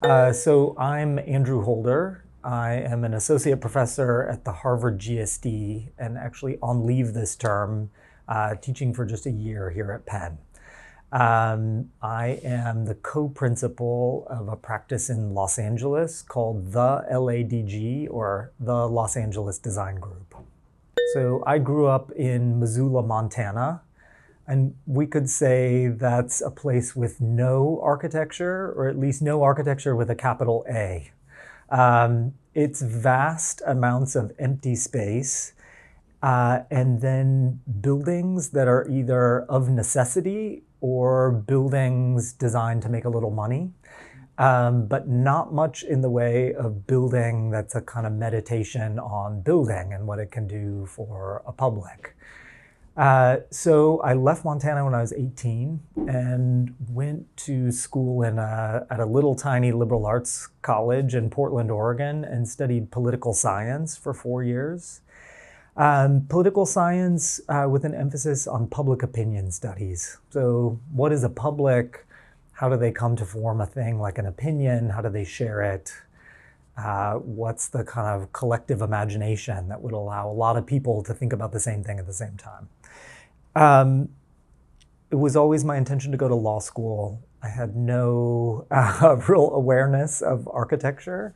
So I'm Andrew Holder. I am an associate professor at the Harvard GSD and actually on leave this term, teaching for just a year here at Penn. I am the co-principal of a practice in Los Angeles called the LADG, or the Los Angeles Design Group. So I grew up in Missoula, Montana, and we could say that's a place with no architecture, or at least no architecture with a capital A. It's vast amounts of empty space, and then buildings that are either of necessity or buildings designed to make a little money, but not much in the way of building that's a kind of meditation on building and what it can do for a public. So I left Montana when I was 18 and went to school at a little tiny liberal arts college in Portland, Oregon, and studied political science for 4 years. Political science with an emphasis on public opinion studies. So what is a public? How do they come to form a thing like an opinion? How do they share it? What's the kind of collective imagination that would allow a lot of people to think about the same thing at the same time? It was always my intention to go to law school. I had no real awareness of architecture.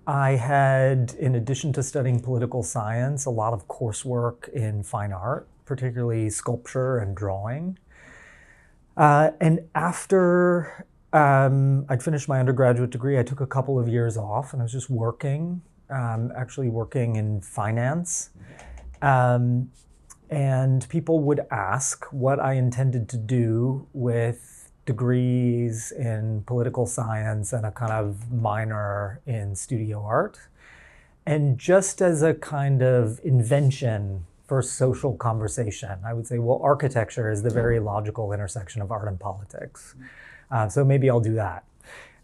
I had, in addition to studying political science, a lot of coursework in fine art, particularly sculpture and drawing. And after I'd finished my undergraduate degree, I took a couple of years off and I was just working, actually working in finance. And people would ask what I intended to do with degrees in political science and a kind of minor in studio art. And just as a kind of invention for social conversation, I would say, well, architecture is the very logical intersection of art and politics. So maybe I'll do that.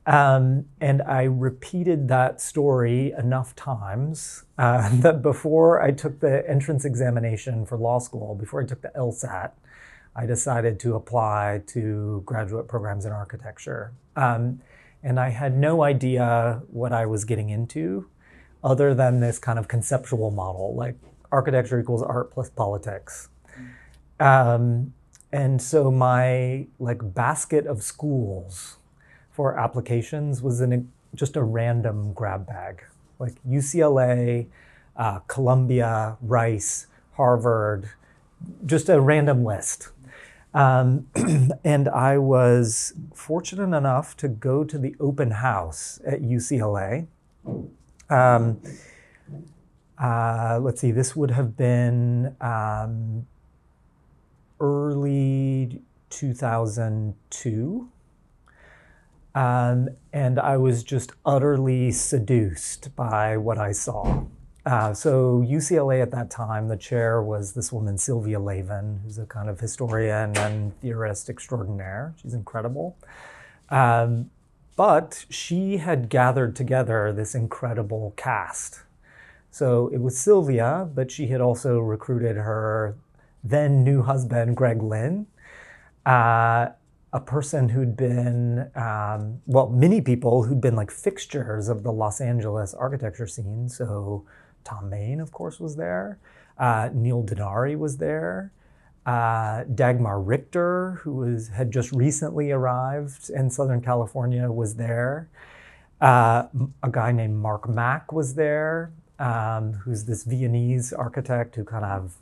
And I repeated that story enough times that before I took the entrance examination for law school, before I took the LSAT, I decided to apply to graduate programs in architecture. And I had no idea what I was getting into other than this kind of conceptual model, like architecture equals art plus politics. And so my basket of schools for applications was just a random grab bag, like UCLA, Columbia, Rice, Harvard, just a random list. And I was fortunate enough to go to the open house at UCLA. Let's see, this would have been early 2002. And I was just utterly seduced by what I saw. So UCLA at that time, the chair was this woman, Sylvia Lavin, who's a kind of historian and theorist extraordinaire. She's incredible. But she had gathered together this incredible cast. So it was Sylvia, but she had also recruited her then new husband, Greg Lynn, a person who'd been, many people who'd been like fixtures of the Los Angeles architecture scene. So Tom Main, of course, was there. Neil Denari was there. Dagmar Richter, who had just recently arrived in Southern California, was there. A guy named Mark Mack was there, who's this Viennese architect who kind of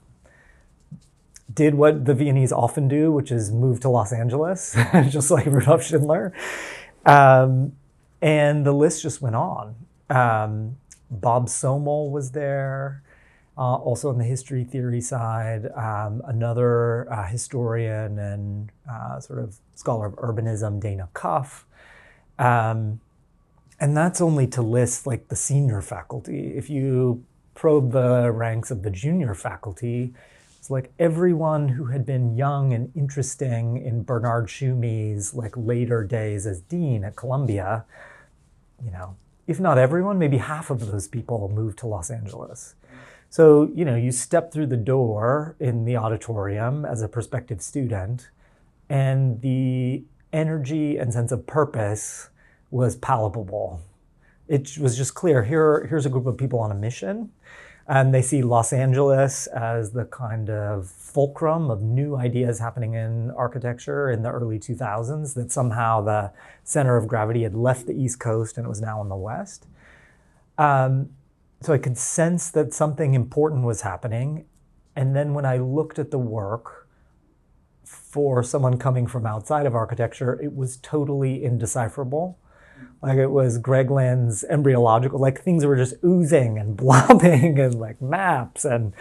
did what the Viennese often do, which is move to Los Angeles, just like Rudolf Schindler. And the list just went on. Bob Somel was there, also on the history theory side, another historian and sort of scholar of urbanism, Dana Cuff. And that's only to list like the senior faculty. If you probe the ranks of the junior faculty, it's like everyone who had been young and interesting in Bernard Shume's like later days as dean at Columbia, if not everyone, maybe half of those people moved to Los Angeles. So, you step through the door in the auditorium as a prospective student, and the energy and sense of purpose was palpable. It was just clear, here's a group of people on a mission, and they see Los Angeles as the kind of fulcrum of new ideas happening in architecture in the early 2000s, that somehow the center of gravity had left the East Coast and it was now in the West. So I could sense that something important was happening. And then when I looked at the work for someone coming from outside of architecture, it was totally indecipherable. Like it was Greg Lynn's embryological, like things were just oozing and blobbing and like maps. And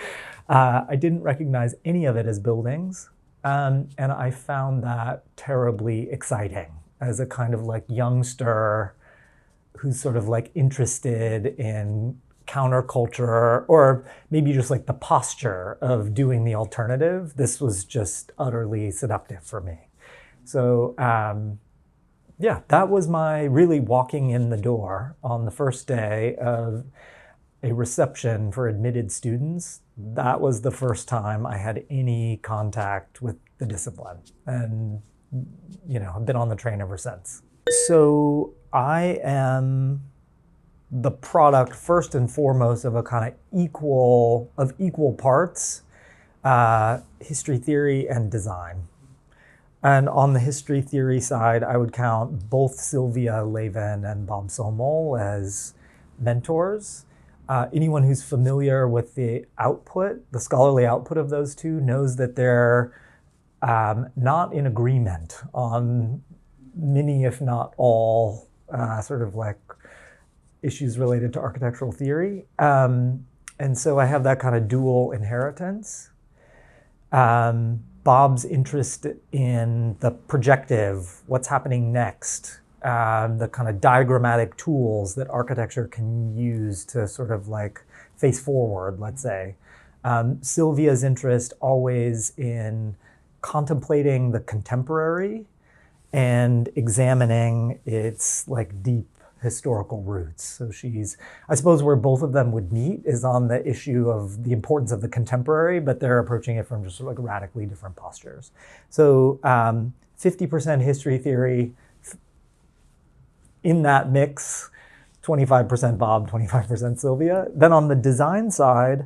I didn't recognize any of it as buildings. And I found that terribly exciting as a kind of like youngster who's sort of like interested in counterculture, or maybe just like the posture of doing the alternative. This was just utterly seductive for me. So yeah, that was my really walking in the door on the first day of a reception for admitted students. That was the first time I had any contact with the discipline. And, you know, I've been on the train ever since. So I am the product, first and foremost, of a kind of equal parts, history theory and design. And on the history theory side, I would count both Sylvia Levin and Bob Somol as mentors. Anyone who's familiar with the output, the scholarly output of those two, knows that they're not in agreement on many, if not all, sort of like issues related to architectural theory. And so I have that kind of dual inheritance. Bob's interest in the projective, what's happening next, the kind of diagrammatic tools that architecture can use to sort of like face forward, let's say. Sylvia's interest always in contemplating the contemporary and examining its like deep historical roots. So she's, I suppose where both of them would meet is on the issue of the importance of the contemporary, but they're approaching it from just sort of like radically different postures. So 50% history theory, in that mix, 25% Bob, 25% Sylvia. Then on the design side,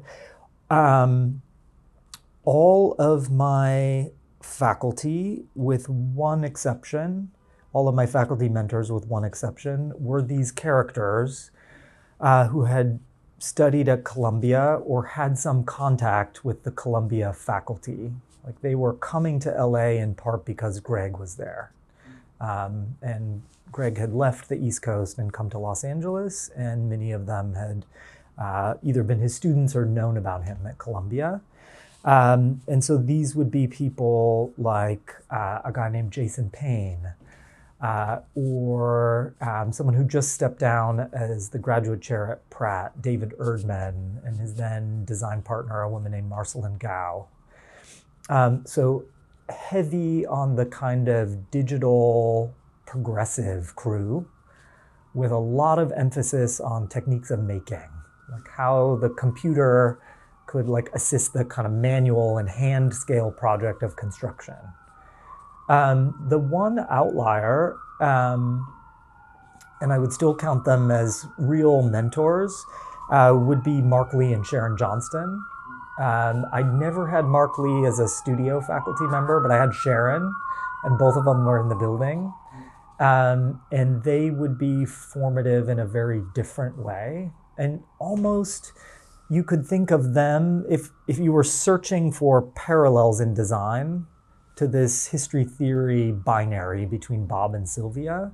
all of my faculty, with one exception, all of my faculty mentors, with one exception, were these characters who had studied at Columbia or had some contact with the Columbia faculty. Like they were coming to LA in part because Greg was there. And Greg had left the East Coast and come to Los Angeles, and many of them had either been his students or known about him at Columbia. And so these would be people like a guy named Jason Payne, or someone who just stepped down as the graduate chair at Pratt, David Erdman, and his then design partner, a woman named Marceline Gao. So heavy on the kind of digital progressive crew, with a lot of emphasis on techniques of making, like how the computer could like assist the kind of manual and hand scale project of construction. The one outlier, and I would still count them as real mentors, would be Mark Lee and Sharon Johnston. I never had Mark Lee as a studio faculty member, but I had Sharon, and both of them were in the building. And they would be formative in a very different way. And almost you could think of them, if you were searching for parallels in design to this history theory binary between Bob and Sylvia,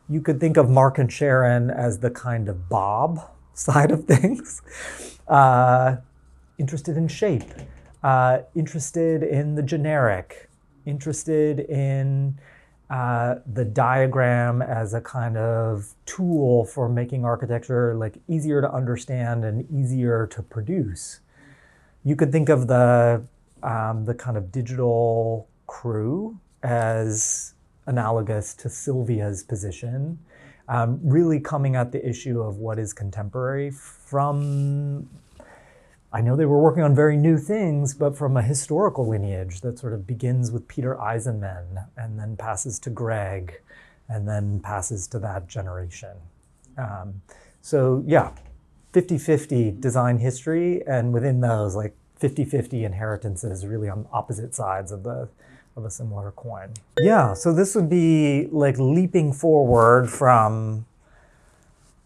you could think of Mark and Sharon as the kind of Bob side of things. Interested in shape, interested in the generic, interested in the diagram as a kind of tool for making architecture like easier to understand and easier to produce. You could think of the kind of digital crew as analogous to Sylvia's position, really coming at the issue of what is contemporary from I know they were working on very new things, but from a historical lineage that sort of begins with Peter Eisenman and then passes to Greg and then passes to that generation. So yeah, 50-50 design history, and within those, like 50-50 inheritances, really on opposite sides of a similar coin. Yeah, so this would be like leaping forward from,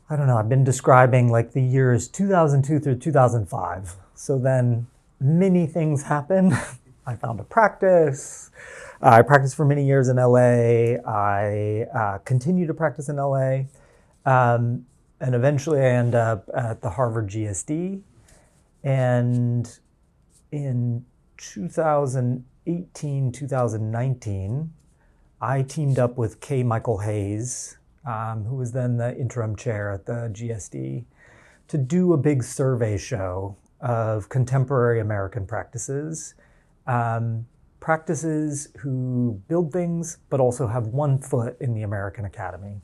I don't know, I've been describing like the years 2002 through 2005. So then many things happened. I found a practice. I practiced for many years in LA. I continue to practice in LA. And eventually I end up at the Harvard GSD. And in 2018, 2019, I teamed up with K. Michael Hayes, who was then the interim chair at the GSD, to do a big survey show of contemporary American practices. Practices who build things, but also have one foot in the American Academy.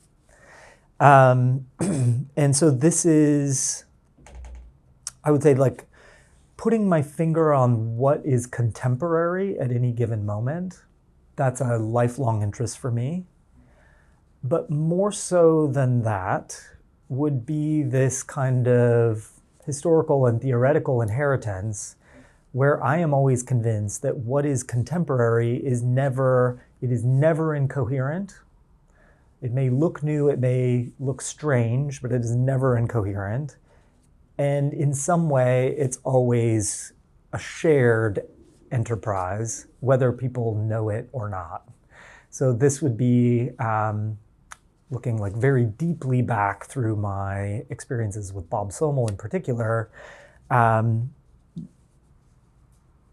And so this is, I would say, like putting my finger on what is contemporary at any given moment. That's a lifelong interest for me. But more so than that would be this kind of historical and theoretical inheritance where I am always convinced that what is contemporary is never incoherent. It may look new, it may look strange, but it is never incoherent. And in some way, it's always a shared enterprise, whether people know it or not. So this would be looking like very deeply back through my experiences with Bob Somel in particular. I'm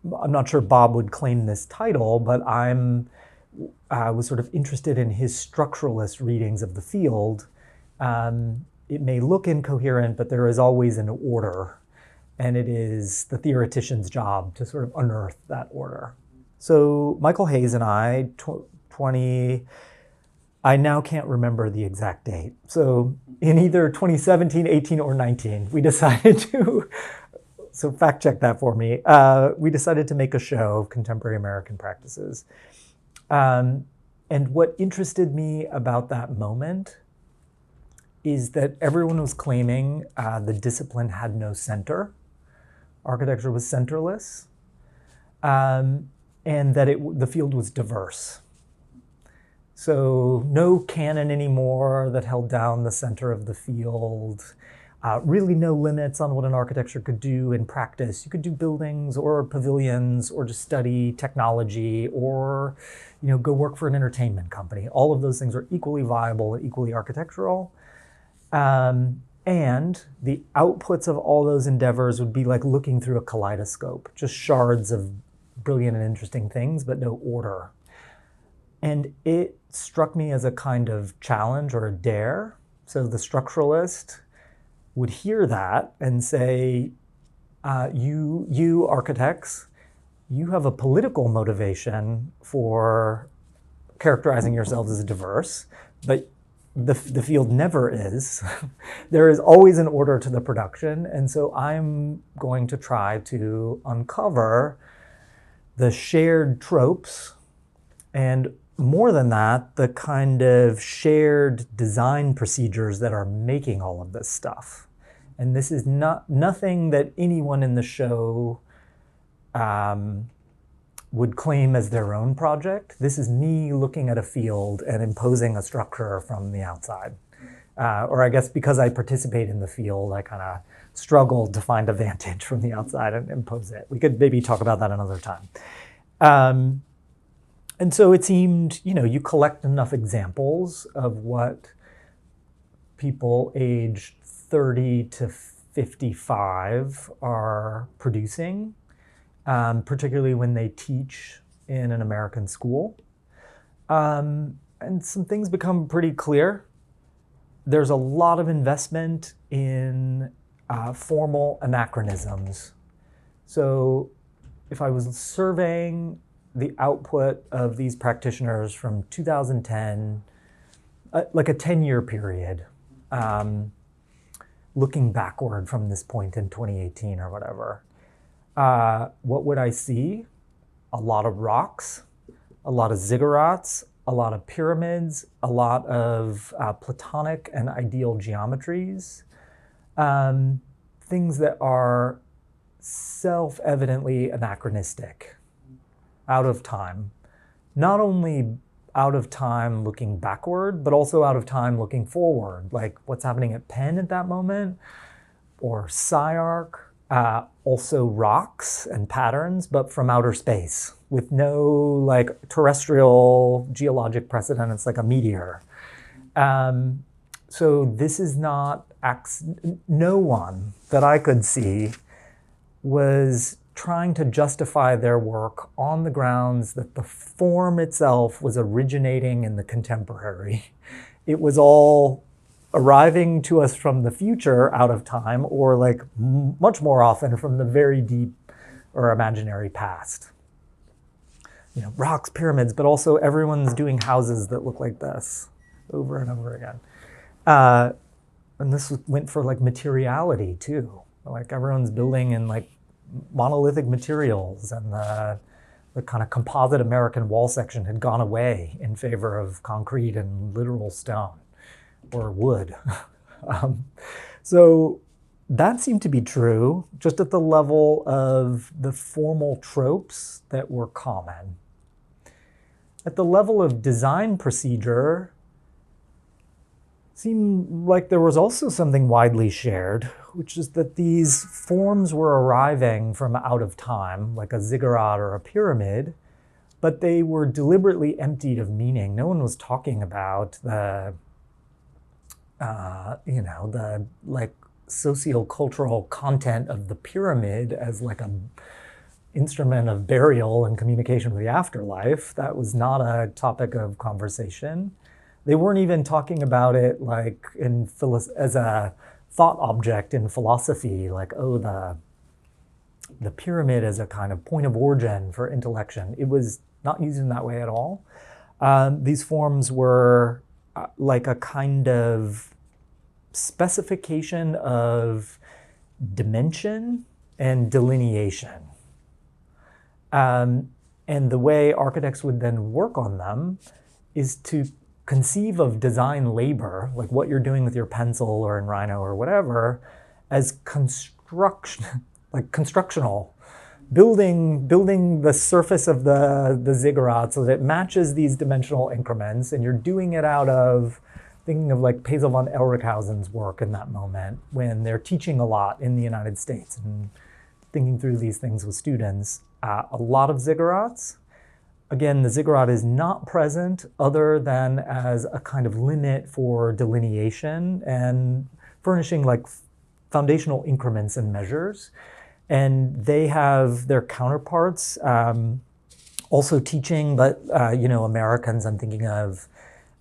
not sure Bob would claim this title, but I was sort of interested in his structuralist readings of the field. It may look incoherent, but there is always an order, and it is the theoretician's job to sort of unearth that order. So Michael Hayes and I, I now can't remember the exact date. So in either 2017, 18, or 19, we decided to, so fact check that for me, we decided to make a show of contemporary American practices. And what interested me about that moment is that everyone was claiming the discipline had no center. Architecture was centerless, and that the field was diverse. So no canon anymore that held down the center of the field. Really no limits on what an architecture could do in practice. You could do buildings or pavilions or just study technology or go work for an entertainment company. All of those things are equally viable and equally architectural. And the outputs of all those endeavors would be like looking through a kaleidoscope, just shards of brilliant and interesting things, but no order. And it struck me as a kind of challenge or a dare. So the structuralist would hear that and say, you architects, you have a political motivation for characterizing yourselves as diverse, but the field never is. There is always an order to the production. And so I'm going to try to uncover the shared tropes and, more than that, the kind of shared design procedures that are making all of this stuff. And this is nothing that anyone in the show would claim as their own project. This is me looking at a field and imposing a structure from the outside. Or I guess because I participate in the field, I kind of struggled to find a vantage from the outside and impose it. We could maybe talk about that another time. And so it seemed, you collect enough examples of what people aged 30 to 55 are producing, particularly when they teach in an American school. And some things become pretty clear. There's a lot of investment in formal anachronisms. So if I was surveying the output of these practitioners from 2010, like a 10-year period, looking backward from this point in 2018 or whatever, what would I see? A lot of rocks, a lot of ziggurats, a lot of pyramids, a lot of platonic and ideal geometries, things that are self-evidently anachronistic, out of time. Not only out of time looking backward, but also out of time looking forward, like what's happening at Penn at that moment, or SciArc, also rocks and patterns, but from outer space with no like terrestrial geologic precedent. It's like a meteor. So this is not, no one that I could see was trying to justify their work on the grounds that the form itself was originating in the contemporary. It was all arriving to us from the future out of time, or like much more often from the very deep or imaginary past. You know, rocks, pyramids, but also everyone's doing houses that look like this over and over again. And this went for like materiality too. Like everyone's building in like monolithic materials, and the kind of composite American wall section had gone away in favor of concrete and literal stone or wood. So that seemed to be true, just at the level of the formal tropes that were common. At the level of design procedure, seemed like there was also something widely shared, which is that these forms were arriving from out of time, like a ziggurat or a pyramid, but they were deliberately emptied of meaning. No one was talking about the, the like sociocultural content of the pyramid as like a instrument of burial and communication with the afterlife. That was not a topic of conversation. They weren't even talking about it like as a thought object in philosophy, like, oh, the pyramid as a kind of point of origin for intellection. It was not used in that way at all. These forms were like a kind of specification of dimension and delineation. And the way architects would then work on them is to conceive of design labor, like what you're doing with your pencil or in Rhino or whatever, as construction, like constructional, building the surface of the ziggurat so that it matches these dimensional increments, and you're doing it out of thinking of like Paisel von Elrichhausen's work in that moment when they're teaching a lot in the United States and thinking through these things with students. A lot of ziggurats. Again, the ziggurat is not present other than as a kind of limit for delineation and furnishing like foundational increments and measures. And they have their counterparts also teaching, but Americans, I'm thinking of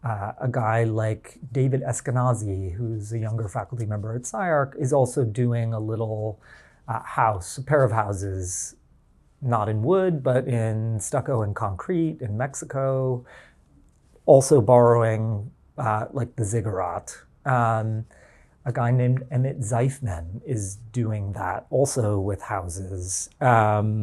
a guy like David Eskenazi, who's a younger faculty member at SciArc, is also doing a little house, a pair of houses, not in wood, but in stucco and concrete in Mexico, also borrowing like the ziggurat. A guy named Emmett Zeifman is doing that also with houses. Productora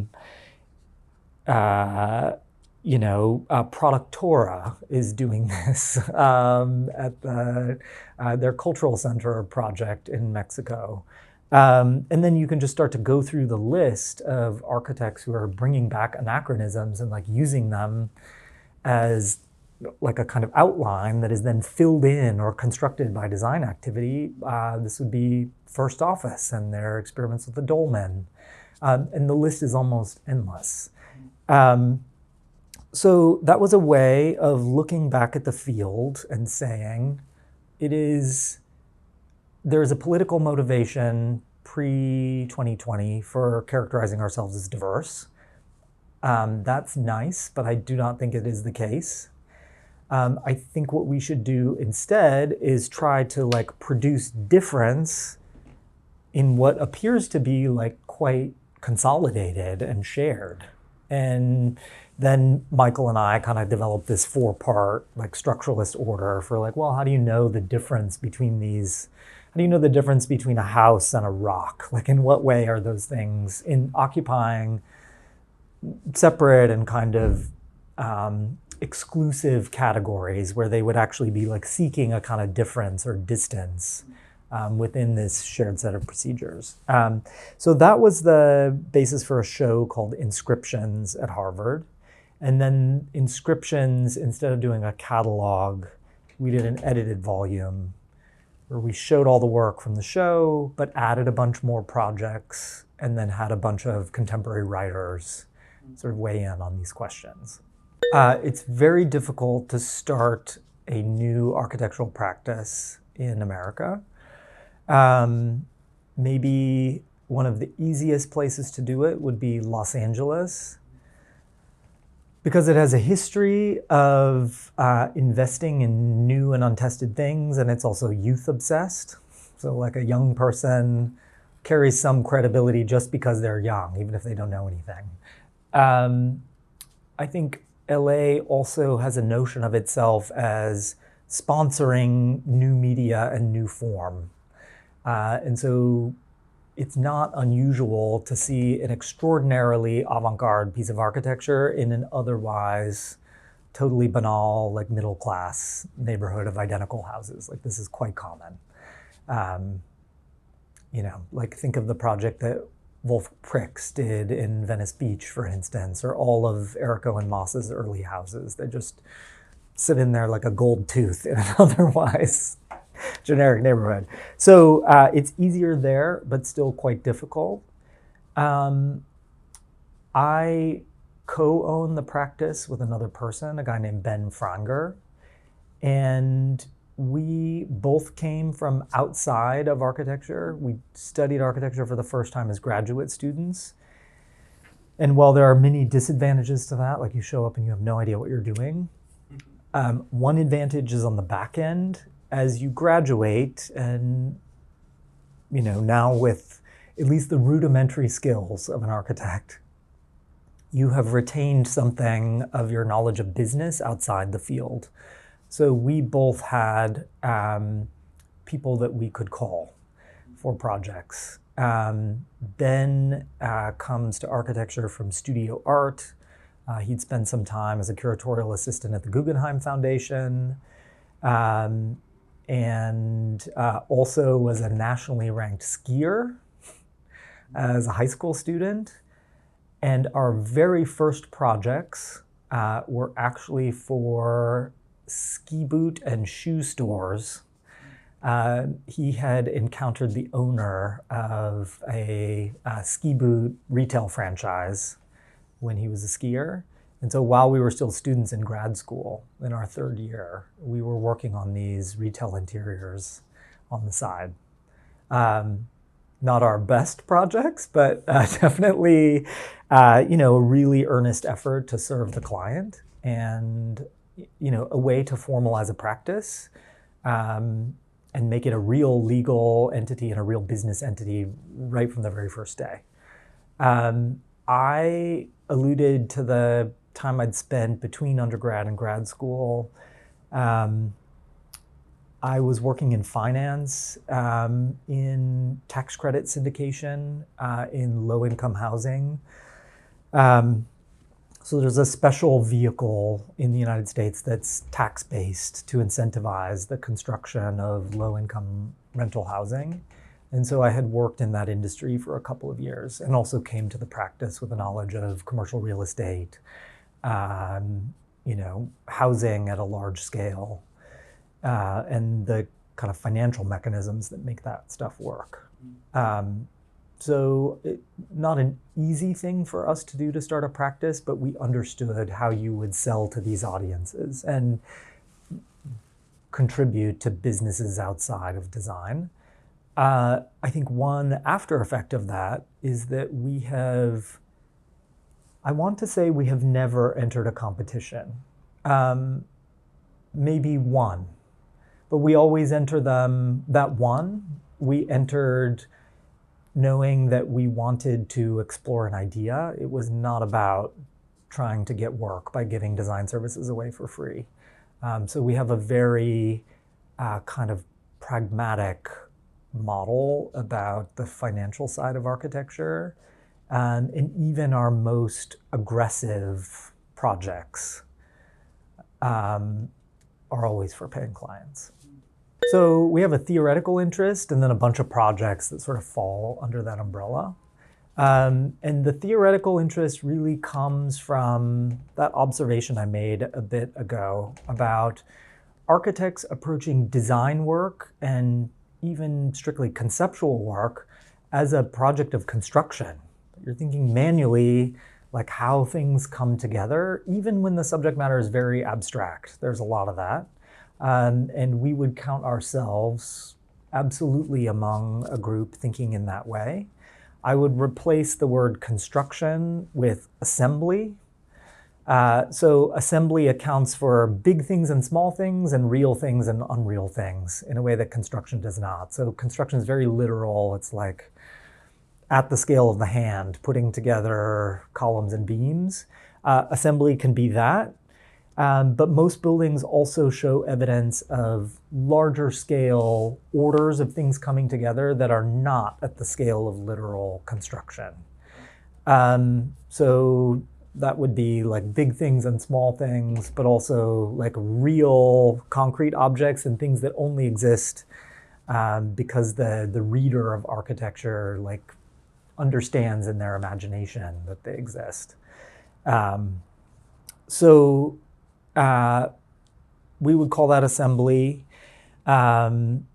is doing this at their cultural center project in Mexico. And then you can just start to go through the list of architects who are bringing back anachronisms and like using them as like a kind of outline that is then filled in or constructed by design activity. This would be First Office and their experiments with the dolmen. And the list is almost endless. So that was a way of looking back at the field and saying, there's a political motivation pre-2020 for characterizing ourselves as diverse. That's nice, but I do not think it is the case. I think what we should do instead is try to like produce difference in what appears to be like quite consolidated and shared. And then Michael and I kind of developed this 4-part like structuralist order for like, well, how do you know the difference between these do you know the difference between a house and a rock? Like, in what way are those things in occupying separate and kind of exclusive categories where they would actually be like seeking a kind of difference or distance within this shared set of procedures. So that was the basis for a show called Inscriptions at Harvard. And then Inscriptions, instead of doing a catalog, we did an edited volume where we showed all the work from the show, but added a bunch more projects and then had a bunch of contemporary writers sort of weigh in on these questions. It's very difficult to start a new architectural practice in America. Maybe one of the easiest places to do it would be Los Angeles, because it has a history of investing in new and untested things, and it's also youth obsessed. So like a young person carries some credibility just because they're young, even if they don't know anything. I think LA also has a notion of itself as sponsoring new media and new form. And so it's not unusual to see an extraordinarily avant-garde piece of architecture in an otherwise totally banal, like middle-class neighborhood of identical houses. Like, this is quite common. You know, like think of the project that Wolf Prix did in Venice Beach, for instance, or all of Errico and Moss's early houses. They just sit in there like a gold tooth in an otherwise generic neighborhood. So it's easier there, but still quite difficult. I co-own the practice with another person, a guy named Ben Franger, and we both came from outside of architecture. We studied architecture for the first time as graduate students. And while there are many disadvantages to that, like you show up and you have no idea what you're doing, one advantage is on the back end. As you graduate, and you know, now with at least the rudimentary skills of an architect, you have retained something of your knowledge of business outside the field. So we both had people that we could call for projects. Ben comes to architecture from studio art. He'd spent some time as a curatorial assistant at the Guggenheim Foundation. And also was a nationally ranked skier as a high school student. And our very first projects were actually for ski boot and shoe stores. He had encountered the owner of a ski boot retail franchise when he was a skier. And so while we were still students in grad school, in our third year, we were working on these retail interiors on the side. Not our best projects, but definitely, you know, a really earnest effort to serve the client and, you know, a way to formalize a practice and make it a real legal entity and a real business entity right from the very first day. I alluded to the time I'd spent between undergrad and grad school. I was working in finance, in tax credit syndication, in low-income housing. So there's a special vehicle in the United States that's tax-based to incentivize the construction of low-income rental housing. And so I had worked in that industry for a couple of years and also came to the practice with a knowledge of commercial real estate, you know, housing at a large scale, and the kind of financial mechanisms that make that stuff work. So not an easy thing for us to do to start a practice, but we understood how you would sell to these audiences and contribute to businesses outside of design. I think one after effect of that is that we have, I want to say we have never entered a competition. Maybe one, but we always enter them, that one, we entered knowing that we wanted to explore an idea. It was not about trying to get work by giving design services away for free. So we have a very kind of pragmatic model about the financial side of architecture. And even our most aggressive projects are always for paying clients. So we have a theoretical interest and then a bunch of projects that sort of fall under that umbrella. And the theoretical interest really comes from that observation I made a bit ago about architects approaching design work and even strictly conceptual work as a project of construction. You're thinking manually, like how things come together, even when the subject matter is very abstract. There's a lot of that. And we would count ourselves absolutely among a group thinking in that way. I would replace the word construction with assembly. So assembly accounts for big things and small things and real things and unreal things in a way that construction does not. So construction is very literal. It's like at the scale of the hand, putting together columns and beams. Assembly can be that. But most buildings also show evidence of larger scale orders of things coming together that are not at the scale of literal construction. So that would be like big things and small things, but also like real concrete objects and things that only exist because the reader of architecture like understands in their imagination that they exist. We would call that assembly. And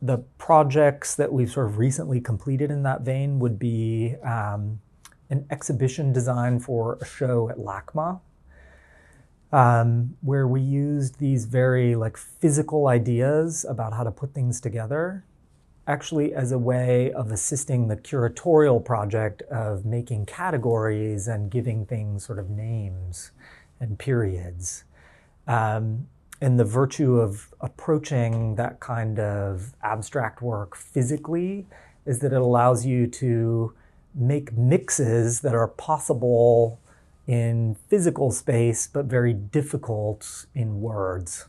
the projects that we've sort of recently completed in that vein would be an exhibition design for a show at LACMA, where we used these very like physical ideas about how to put things together, actually as a way of assisting the curatorial project of making categories and giving things sort of names and periods. And the virtue of approaching that kind of abstract work physically is that it allows you to make mixes that are possible in physical space, but very difficult in words.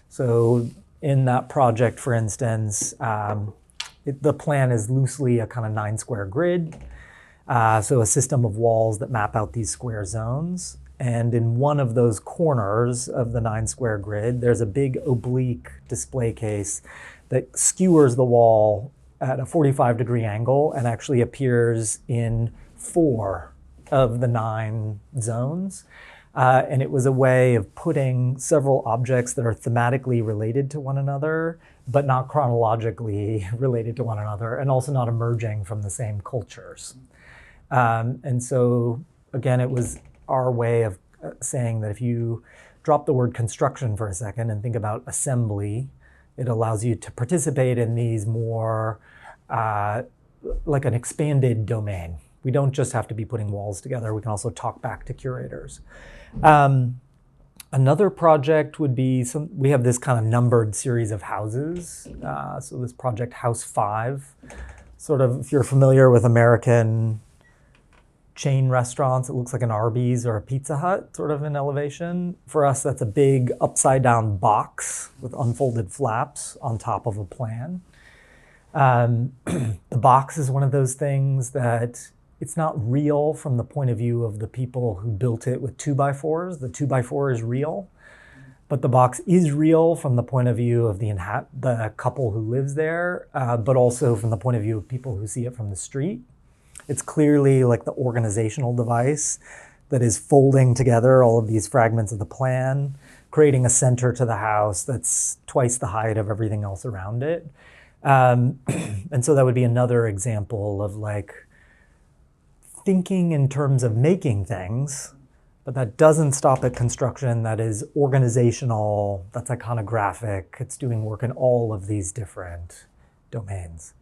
So in that project, for instance, the plan is loosely a kind of 9 square grid. So a system of walls that map out these square zones. And in one of those corners of the 9 square grid, there's a big oblique display case that skewers the wall at a 45-degree angle and actually appears in 4 of the 9 zones. And it was a way of putting several objects that are thematically related to one another, but not chronologically related to one another, and also not emerging from the same cultures. And so, again, it was our way of saying that if you drop the word construction for a second and think about assembly, it allows you to participate in these more like an expanded domain. We don't just have to be putting walls together. We can also talk back to curators. Another project would be we have this kind of numbered series of houses. So this project, House 5, sort of, if you're familiar with American chain restaurants, it looks like an Arby's or a Pizza Hut sort of in elevation. For us, that's a big upside down box with unfolded flaps on top of a plan. The box is one of those things that it's not real from the point of view of the people who built it with 2x4s. The 2x4 is real, but the box is real from the point of view of the couple who lives there, but also from the point of view of people who see it from the street. It's clearly like the organizational device that is folding together all of these fragments of the plan, creating a center to the house that's twice the height of everything else around it. And so that would be another example of like thinking in terms of making things, but that doesn't stop at construction. That is organizational, that's iconographic, it's doing work in all of these different domains.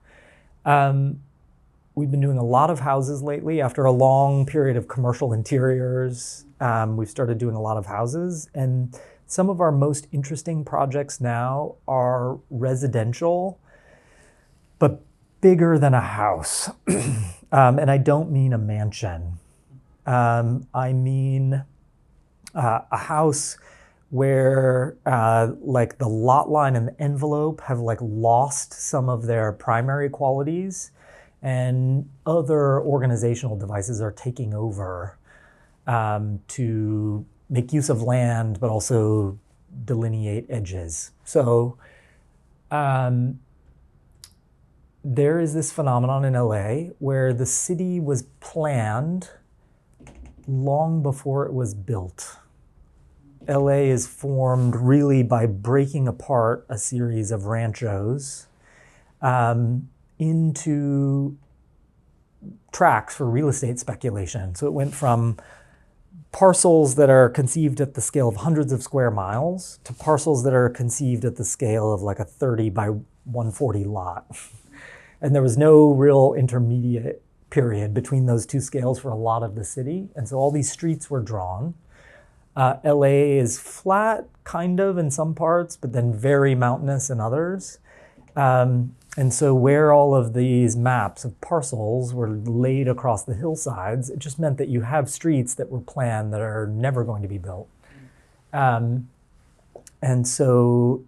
We've been doing a lot of houses lately. After a long period of commercial interiors, we've started doing a lot of houses. And some of our most interesting projects now are residential, but bigger than a house. And I don't mean a mansion. I mean a house where like the lot line and the envelope have like lost some of their primary qualities, and other organizational devices are taking over to make use of land, but also delineate edges. So there is this phenomenon in LA where the city was planned long before it was built. LA is formed really by breaking apart a series of ranchos into tracks for real estate speculation. So it went from parcels that are conceived at the scale of hundreds of square miles to parcels that are conceived at the scale of like a 30 by 140 lot. And there was no real intermediate period between those two scales for a lot of the city. And so all these streets were drawn. LA is flat, kind of, in some parts, but then very mountainous in others. And so where all of these maps of parcels were laid across the hillsides, it just meant that you have streets that were planned that are never going to be built. And so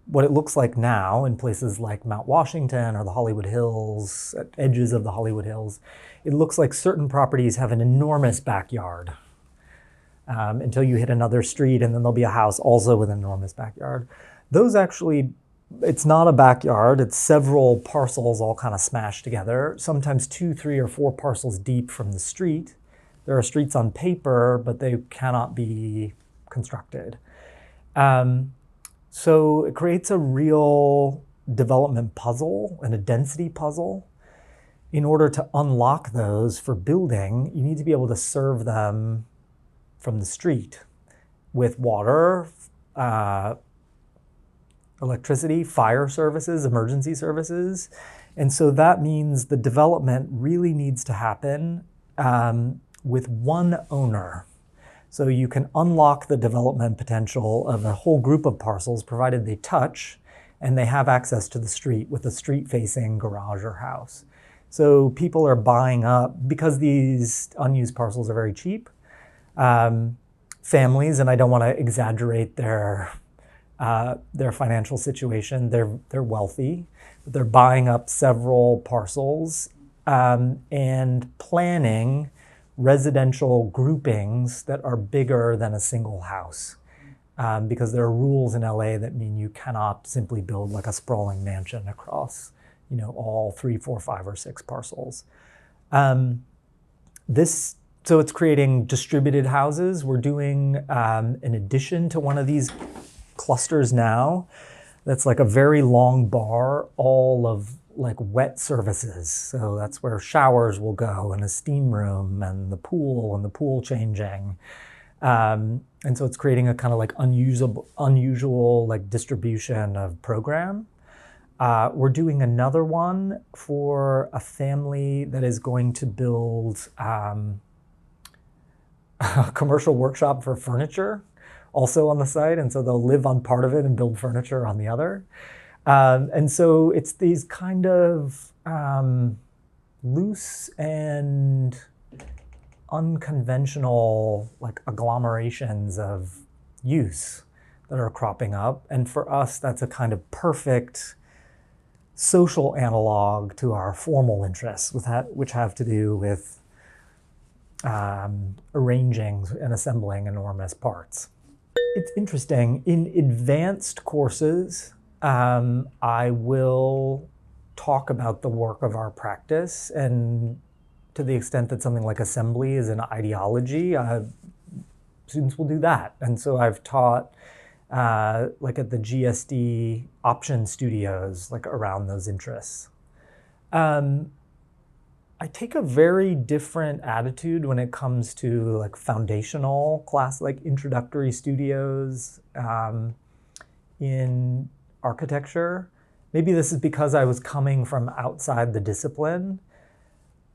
what it looks like now in places like Mount Washington or the Hollywood Hills, at edges of the Hollywood Hills, it looks like certain properties have an enormous backyard until you hit another street, and then there'll be a house also with an enormous backyard. Those actually, it's not a backyard, it's several parcels all kind of smashed together, sometimes 2, 3, or 4 parcels deep from the street. There are streets on paper, but they cannot be constructed. So it creates a real development puzzle and a density puzzle. In order to unlock those for building, you need to be able to serve them from the street with water, electricity, fire services, emergency services. And so that means the development really needs to happen with one owner. So you can unlock the development potential of a whole group of parcels provided they touch and they have access to the street with a street-facing garage or house. So people are buying up, because these unused parcels are very cheap, families, and I don't want to exaggerate their financial situation, they're wealthy, but they're buying up several parcels and planning residential groupings that are bigger than a single house. Because there are rules in LA that mean you cannot simply build like a sprawling mansion across, all 3, 4, 5, or 6 parcels. So it's creating distributed houses. We're doing an addition to one of these clusters now that's like a very long bar, all of like wet services. So that's where showers will go, and a steam room, and the pool changing. And so it's creating a kind of like unusual like distribution of program. We're doing another one for a family that is going to build a commercial workshop for furniture also on the site. And so they'll live on part of it and build furniture on the other. And so it's these kind of loose and unconventional like agglomerations of use that are cropping up. And for us, that's a kind of perfect social analog to our formal interests, which have to do with arranging and assembling enormous parts. It's interesting. In advanced courses, I will talk about the work of our practice, and to the extent that something like assembly is an ideology, students will do that. And so I've taught like at the GSD option studios, like around those interests. I take a very different attitude when it comes to like foundational class, like introductory studios in architecture. Maybe this is because I was coming from outside the discipline,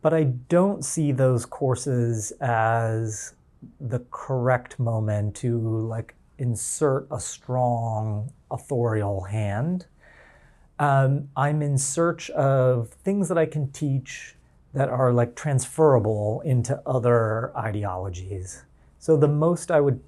but I don't see those courses as the correct moment to like insert a strong authorial hand. I'm in search of things that I can teach that are like transferable into other ideologies. So the most I would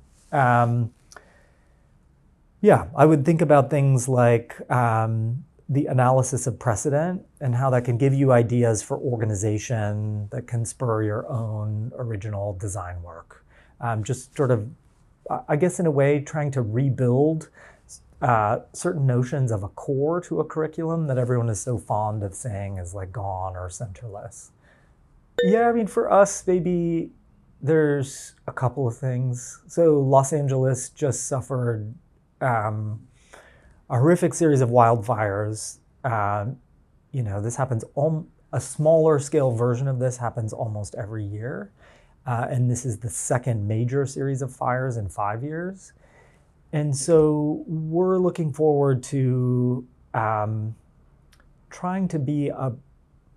Yeah, I would think about things like the analysis of precedent and how that can give you ideas for organization that can spur your own original design work. Just sort of, I guess in a way, trying to rebuild certain notions of a core to a curriculum that everyone is so fond of saying is like gone or centerless. Yeah, I mean, for us, maybe there's a couple of things. So Los Angeles just suffered um, a horrific series of wildfires. This happens, a smaller scale version of this happens almost every year. And this is the second major series of fires in 5 years. And so we're looking forward to trying to be a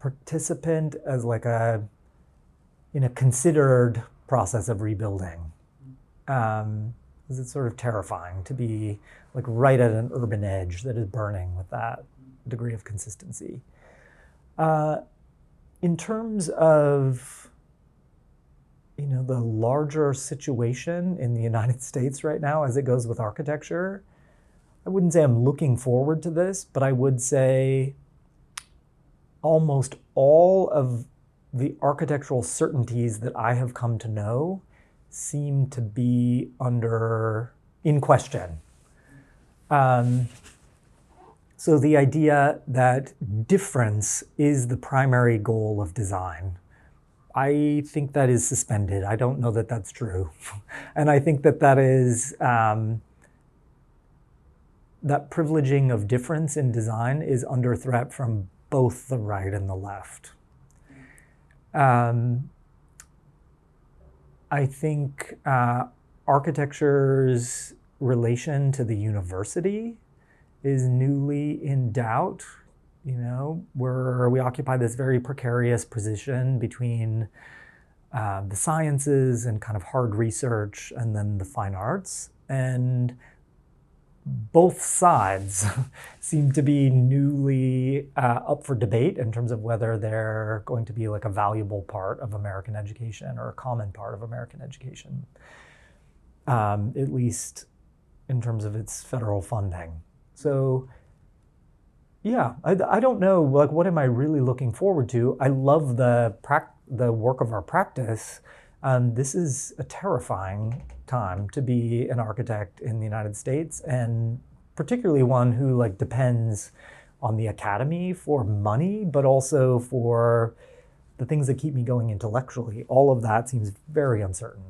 participant as like in a considered process of rebuilding. Because it's sort of terrifying to be like right at an urban edge that is burning with that degree of consistency. In terms of the larger situation in the United States right now as it goes with architecture, I wouldn't say I'm looking forward to this, but I would say almost all of the architectural certainties that I have come to know seem to be in question. So the idea that difference is the primary goal of design, I think that is suspended. I don't know that that's true. And I think that is, that privileging of difference in design is under threat from both the right and the left. I think architecture's relation to the university is newly in doubt. Where we occupy this very precarious position between the sciences and kind of hard research and then the fine arts. And both sides seem to be newly up for debate in terms of whether they're going to be like a valuable part of American education or a common part of American education, at least in terms of its federal funding. So yeah, I don't know, like, what am I really looking forward to? I love the work of our practice. This is a terrifying time to be an architect in the United States, and particularly one who like depends on the academy for money, but also for the things that keep me going intellectually. All of that seems very uncertain.